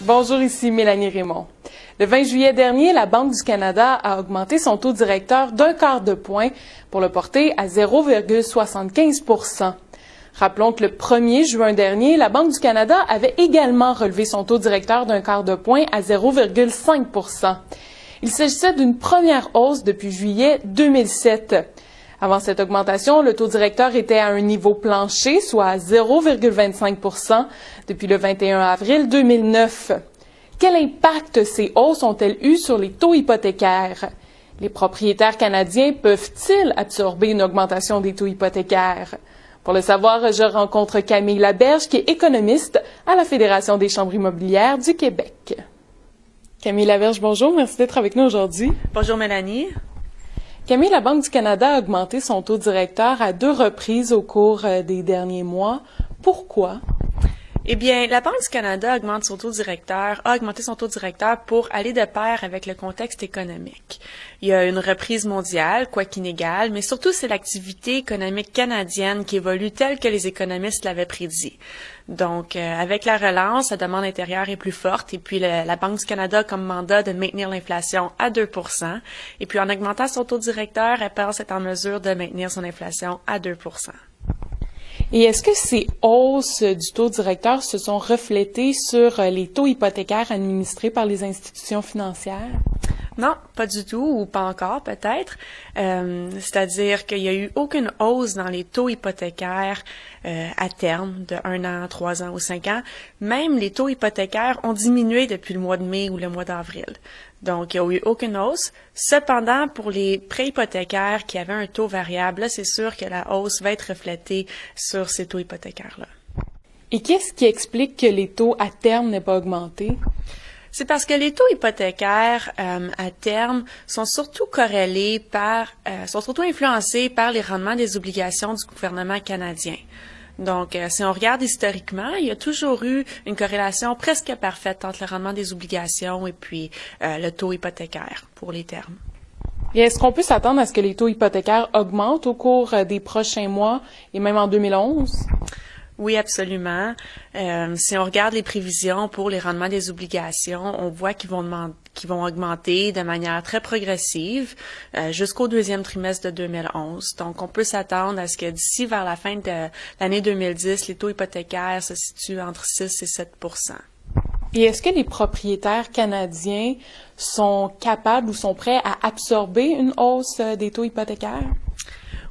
Bonjour, ici Mélanie Raymond. Le 20 juillet dernier, la Banque du Canada a augmenté son taux directeur d'1/4 de point pour le porter à 0,75 %. Rappelons que le 1er juin dernier, la Banque du Canada avait également relevé son taux directeur d'1/4 de point à 0,5 %. Il s'agissait d'une première hausse depuis juillet 2007. Avant cette augmentation, le taux directeur était à un niveau plancher, soit à 0,25 % depuis le 21 avril 2009. Quel impact ces hausses ont-elles eu sur les taux hypothécaires? Les propriétaires canadiens peuvent-ils absorber une augmentation des taux hypothécaires? Pour le savoir, je rencontre Camille Laberge, qui est économiste à la Fédération des chambres immobilières du Québec. Camille Laberge, bonjour, merci d'être avec nous aujourd'hui. Bonjour Mélanie. Camille, la Banque du Canada a augmenté son taux directeur à 2 reprises au cours des derniers mois. Pourquoi? Eh bien, la Banque du Canada a augmenté son taux directeur pour aller de pair avec le contexte économique. Il y a une reprise mondiale, quoi qu'inégale, mais surtout c'est l'activité économique canadienne qui évolue telle que les économistes l'avaient prédit. Donc, avec la relance, la demande intérieure est plus forte et puis la Banque du Canada a comme mandat de maintenir l'inflation à 2 %. Et puis, en augmentant son taux directeur, elle pense être en mesure de maintenir son inflation à 2 %. Et est-ce que ces hausses du taux directeur se sont reflétées sur les taux hypothécaires administrés par les institutions financières? Non, pas du tout, ou pas encore peut-être. C'est-à-dire qu'il n'y a eu aucune hausse dans les taux hypothécaires à terme de 1 an, 3 ans ou 5 ans. Même les taux hypothécaires ont diminué depuis le mois de mai ou le mois d'avril. Donc, il n'y a eu aucune hausse. Cependant, pour les prêts hypothécaires qui avaient un taux variable, là, c'est sûr que la hausse va être reflétée sur ces taux hypothécaires-là. Et qu'est-ce qui explique que les taux à terme n'aient pas augmenté? C'est parce que les taux hypothécaires à terme sont surtout sont surtout influencés par les rendements des obligations du gouvernement canadien. Donc, si on regarde historiquement, il y a toujours eu une corrélation presque parfaite entre le rendement des obligations et puis le taux hypothécaire pour les termes. Et est-ce qu'on peut s'attendre à ce que les taux hypothécaires augmentent au cours des prochains mois et même en 2011? Oui, absolument. Si on regarde les prévisions pour les rendements des obligations, on voit qu'ils vont augmenter de manière très progressive jusqu'au deuxième trimestre de 2011. Donc, on peut s'attendre à ce que d'ici vers la fin de l'année 2010, les taux hypothécaires se situent entre 6 et 7 %. Et est-ce que les propriétaires canadiens sont capables ou sont prêts à absorber une hausse des taux hypothécaires?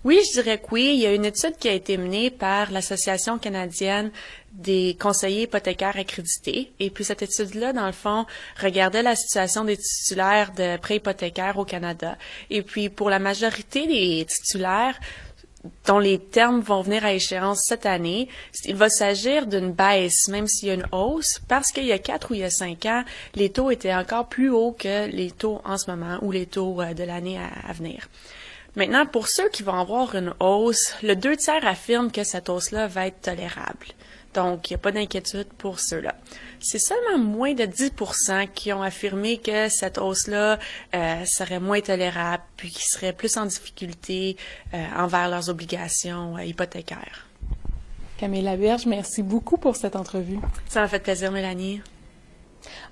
Oui, je dirais que oui. Il y a une étude qui a été menée par l'Association canadienne des conseillers hypothécaires accrédités. Et puis, cette étude-là, dans le fond, regardait la situation des titulaires de prêts hypothécaires au Canada. Et puis, pour la majorité des titulaires dont les termes vont venir à échéance cette année, il va s'agir d'une baisse, même s'il y a une hausse, parce qu'il y a 4 ou il y a 5 ans, les taux étaient encore plus hauts que les taux en ce moment ou les taux de l'année à venir. Maintenant, pour ceux qui vont avoir une hausse, le 2/3 affirme que cette hausse-là va être tolérable. Donc, il n'y a pas d'inquiétude pour ceux-là. C'est seulement moins de 10 % qui ont affirmé que cette hausse-là serait moins tolérable, puis qui seraient plus en difficulté envers leurs obligations hypothécaires. Camille Laberge, merci beaucoup pour cette entrevue. Ça m'a fait plaisir, Mélanie.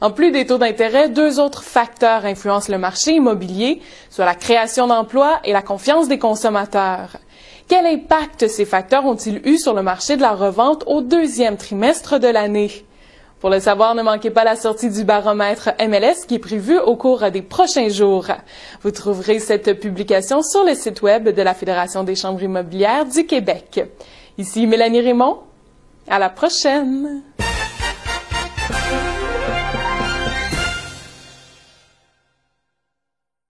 En plus des taux d'intérêt, 2 autres facteurs influencent le marché immobilier, soit la création d'emplois et la confiance des consommateurs. Quel impact ces facteurs ont-ils eu sur le marché de la revente au deuxième trimestre de l'année? Pour le savoir, ne manquez pas la sortie du baromètre MLS qui est prévue au cours des prochains jours. Vous trouverez cette publication sur le site web de la Fédération des chambres immobilières du Québec. Ici Mélanie Raymond. À la prochaine!